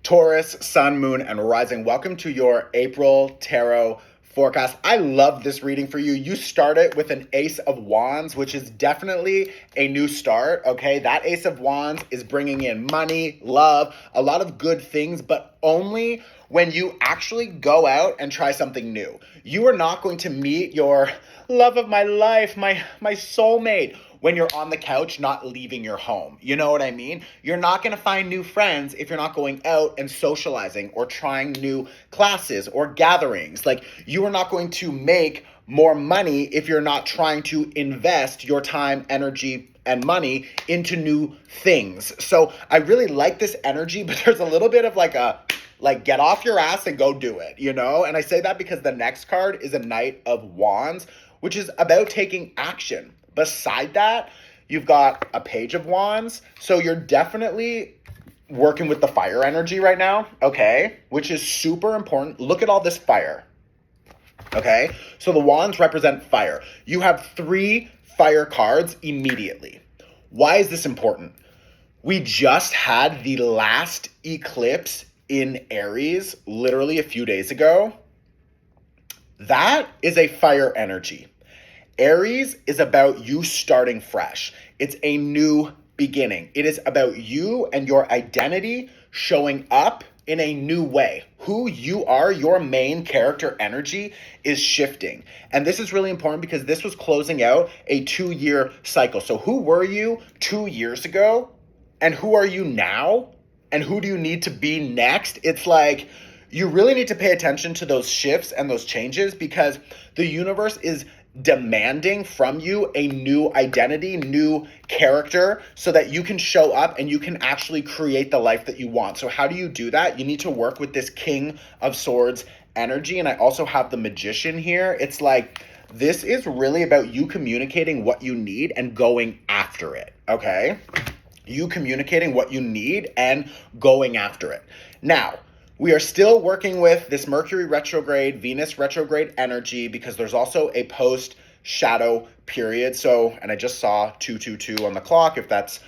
Taurus, Sun, Moon, and Rising. Welcome to your April Tarot forecast. I love this reading for you. You start it with an Ace of Wands, which is definitely a new start, okay? That Ace of Wands is bringing in money, love, a lot of good things, but only when you actually go out and try something new. You are not going to meet your love of my life, my soulmate, when you're on the couch, not leaving your home. You know what I mean? You're not going to find new friends if you're not going out and socializing or trying new classes or gatherings. Like, you are not going to make more money if you're not trying to invest your time, energy, and money into new things. So I really like this energy, but there's a little bit of like get off your ass and go do it, you know? And I say that because the next card is a Knight of Wands, which is about taking action. Beside that, you've got a Page of Wands. So you're definitely working with the fire energy right now, okay? Which is super important. Look at all this fire, okay? So the wands represent fire. You have 3 fire cards immediately. Why is this important? We just had the last eclipse in Aries literally a few days ago. That is a fire energy. Aries is about you starting fresh. It's a new beginning. It is about you and your identity showing up in a new way. Who you are, your main character energy is shifting. And this is really important because this was closing out a 2-year cycle. So who were you 2 years ago? And who are you now? And who do you need to be next? It's like, you really need to pay attention to those shifts and those changes because the universe is demanding from you a new identity, new character, so that you can show up and you can actually create the life that you want. So how do you do that? You need to work with this King of Swords energy. And I also have the Magician here. It's like, this is really about you communicating what you need and going after it, okay? You communicating what you need and going after it. Now, we are still working with this Mercury retrograde, Venus retrograde energy because there's also a post-shadow period. So, and I just saw 222 on the clock. If that's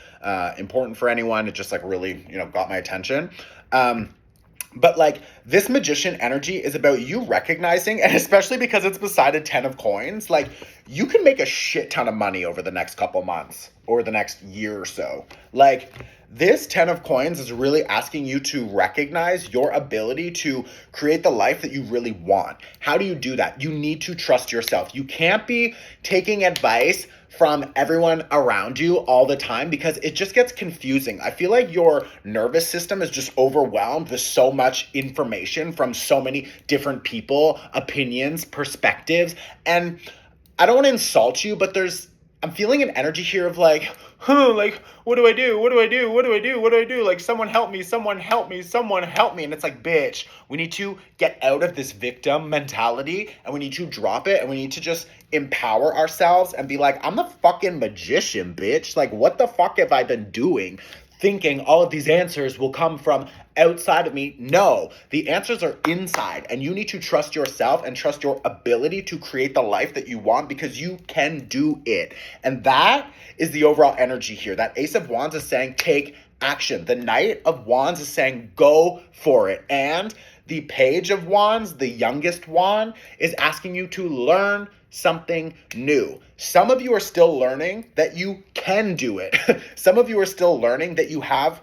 important for anyone, it just like really, got my attention. But like this Magician energy is about you recognizing, and especially because it's beside a 10 of coins, like you can make a shit ton of money over the next couple months or the next year or so. Like, this 10 of coins is really asking you to recognize your ability to create the life that you really want. How do you do that? You need to trust yourself. You can't be taking advice from everyone around you all the time because it just gets confusing. I feel like your nervous system is just overwhelmed with so much information from so many different people, opinions, perspectives. And I don't want to insult you, but I'm feeling an energy here of like, what do I do? What do I do? What do I do? What do I do? Like, someone help me, someone help me, someone help me. And it's like, bitch, we need to get out of this victim mentality and we need to drop it and we need to just empower ourselves and be like, I'm the fucking magician, bitch. Like, what the fuck have I been doing? Thinking all of these answers will come from outside of me. No, the answers are inside, and you need to trust yourself and trust your ability to create the life that you want because you can do it. And that is the overall energy here. That Ace of Wands is saying take action. The Knight of Wands is saying go for it. And the Page of Wands, the youngest wand, is asking you to learn something new. Some of you are still learning that you can do it. Some of you are still learning that you have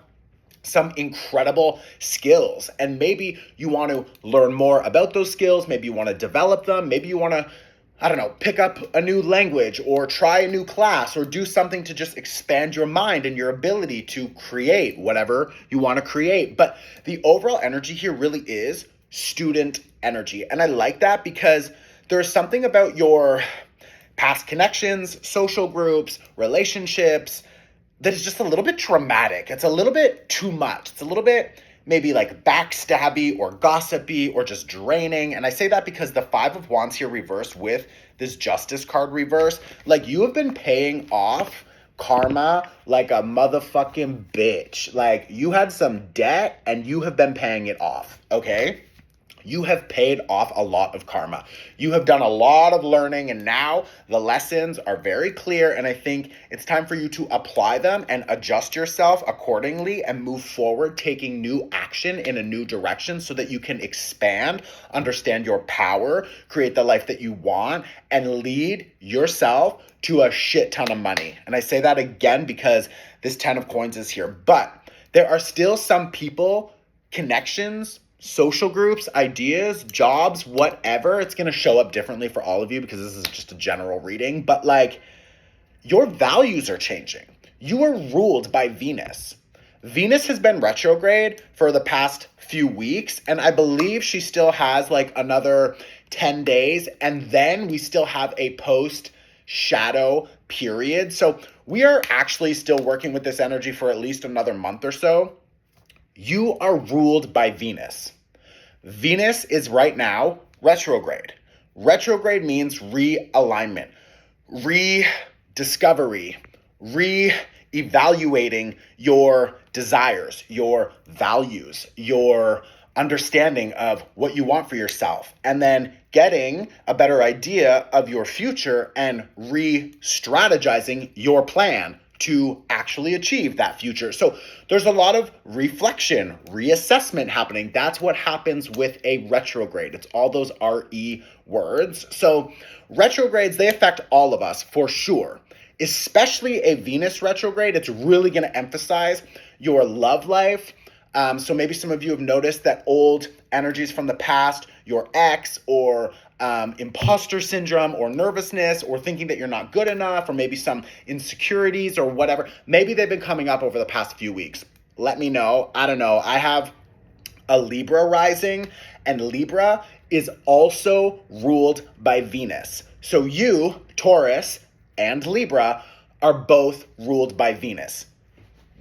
some incredible skills, and maybe you want to learn more about those skills. Maybe you want to develop them. Maybe you want to, pick up a new language or try a new class or do something to just expand your mind and your ability to create whatever you want to create. But the overall energy here really is student energy. And I like that because there's something about your past connections, social groups, relationships that is just a little bit dramatic. It's a little bit too much. It's a little bit maybe like backstabby or gossipy or just draining. And I say that because the 5 of Wands here reversed with this Justice card reverse, like you have been paying off karma like a motherfucking bitch. Like, you had some debt and you have been paying it off, okay? you have paid off a lot of karma. You have done a lot of learning, and now the lessons are very clear, and I think it's time for you to apply them and adjust yourself accordingly and move forward, taking new action in a new direction so that you can expand, understand your power, create the life that you want, and lead yourself to a shit ton of money. And I say that again because this 10 of coins is here. But there are still some people, connections, social groups, ideas, jobs, whatever. It's going to show up differently for all of you because this is just a general reading. But like, your values are changing. You are ruled by Venus. Venus has been retrograde for the past few weeks, and I believe she still has like another 10 days, and then we still have a post-shadow period. So we are actually still working with this energy for at least another month or so. You are ruled by Venus. Venus is right now retrograde. Retrograde means realignment, rediscovery, re-evaluating your desires, your values, your understanding of what you want for yourself, and then getting a better idea of your future and re-strategizing your plan to actually achieve that future. So there's a lot of reflection, reassessment happening. That's what happens with a retrograde. It's all those RE words. So retrogrades, they affect all of us for sure, especially a Venus retrograde. It's really going to emphasize your love life. So maybe some of you have noticed that old energies from the past, your ex or imposter syndrome or nervousness or thinking that you're not good enough or maybe some insecurities or whatever, maybe they've been coming up over the past few weeks. Let me know. I don't know. I have a Libra rising, and Libra is also ruled by Venus. So you, Taurus, and Libra are both ruled by Venus.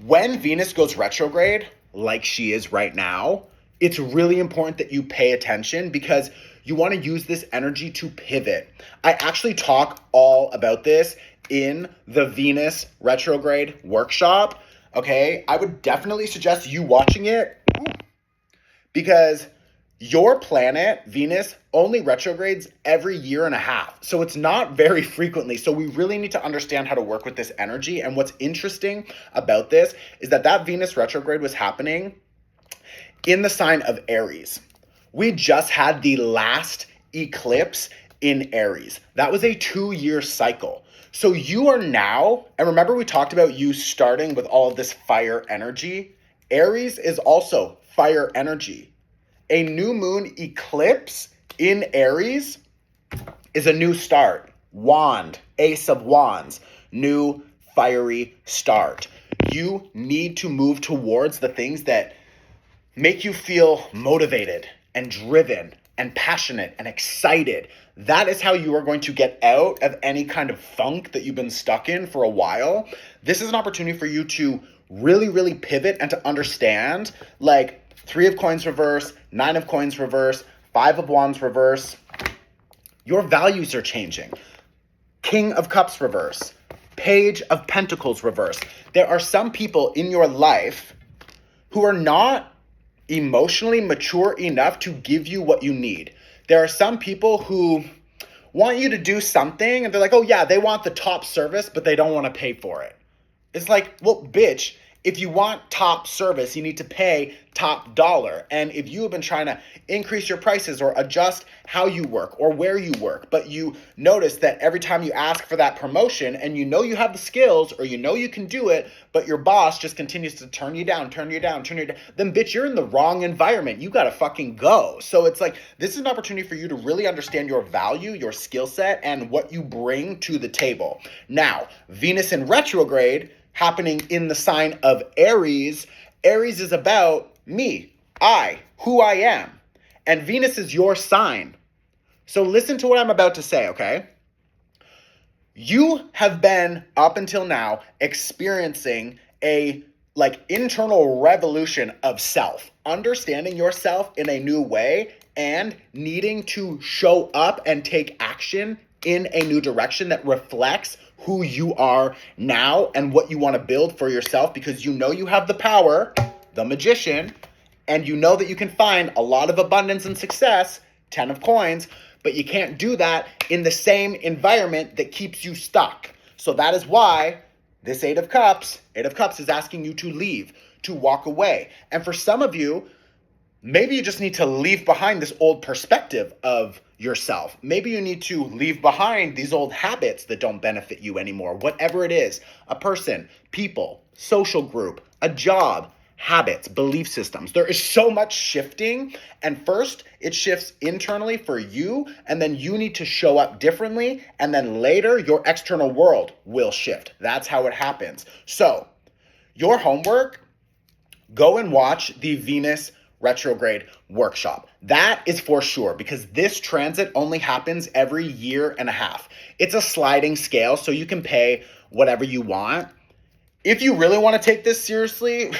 When Venus goes retrograde, like she is right now, it's really important that you pay attention because you want to use this energy to pivot. I actually talk all about this in the Venus retrograde workshop, okay? I would definitely suggest you watching it because your planet, Venus, only retrogrades every year and a half. So it's not very frequently. So we really need to understand how to work with this energy. And what's interesting about this is that Venus retrograde was happening in the sign of Aries. We just had the last eclipse in Aries. That was a 2-year cycle. So you are now, and remember we talked about you starting with all of this fire energy. Aries is also fire energy. A new moon eclipse in Aries is a new start. Wand, Ace of Wands, new fiery start. You need to move towards the things that make you feel motivated and driven and passionate and excited. That is how you are going to get out of any kind of funk that you've been stuck in for a while. This is an opportunity for you to really, really pivot and to understand, like, 3 of coins reverse, 9 of coins reverse, 5 of wands reverse. Your values are changing. King of cups reverse, page of pentacles reverse. There are some people in your life who are not emotionally mature enough to give you what you need. There are some people who want you to do something and they're like, oh yeah, they want the top service, but they don't want to pay for it. It's like, well, bitch, if you want top service, you need to pay top dollar. And if you have been trying to increase your prices or adjust how you work or where you work, but you notice that every time you ask for that promotion and you know you have the skills or you know you can do it, but your boss just continues to turn you down, then bitch, you're in the wrong environment. You got to fucking go. So it's like, this is an opportunity for you to really understand your value, your skill set, and what you bring to the table. Now, Venus in retrograde happening in the sign of Aries. Aries is about me, who I am. And Venus is your sign. So listen to what I'm about to say, okay? You have been, up until now, experiencing a internal revolution of self, understanding yourself in a new way and needing to show up and take action in a new direction that reflects who you are now and what you want to build for yourself, because you know you have the power, the magician, and you know that you can find a lot of abundance and success, 10 of coins, but you can't do that in the same environment that keeps you stuck. So that is why this Eight of Cups is asking you to leave, to walk away. And for some of you, maybe you just need to leave behind this old perspective of yourself. Maybe you need to leave behind these old habits that don't benefit you anymore. Whatever it is, a person, people, social group, a job, habits, belief systems. There is so much shifting. And first, it shifts internally for you, and then you need to show up differently. And then later, your external world will shift. That's how it happens. So, your homework, go and watch the Venus retrograde workshop. That is for sure, because this transit only happens every year and a half. It's a sliding scale, so you can pay whatever you want. If you really want to take this seriously,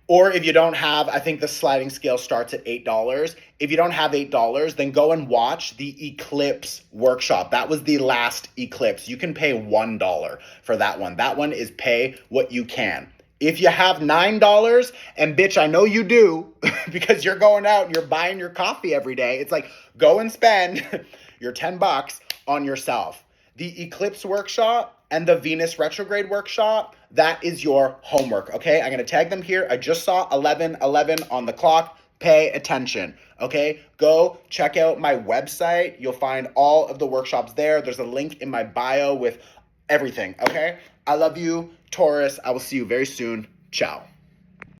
or if you don't have, I think the sliding scale starts at $8. If you don't have $8, then go and watch the eclipse workshop. That was the last eclipse. You can pay $1 for that one. That one is pay what you can. If you have $9, and bitch, I know you do, because you're going out and you're buying your coffee every day. It's like, go and spend your $10 on yourself. The eclipse workshop and the Venus retrograde workshop, that is your homework, okay? I'm going to tag them here. I just saw 11:11 on the clock. Pay attention, okay? Go check out my website. You'll find all of the workshops there. There's a link in my bio with everything, okay? I love you, Taurus. I will see you very soon. Ciao.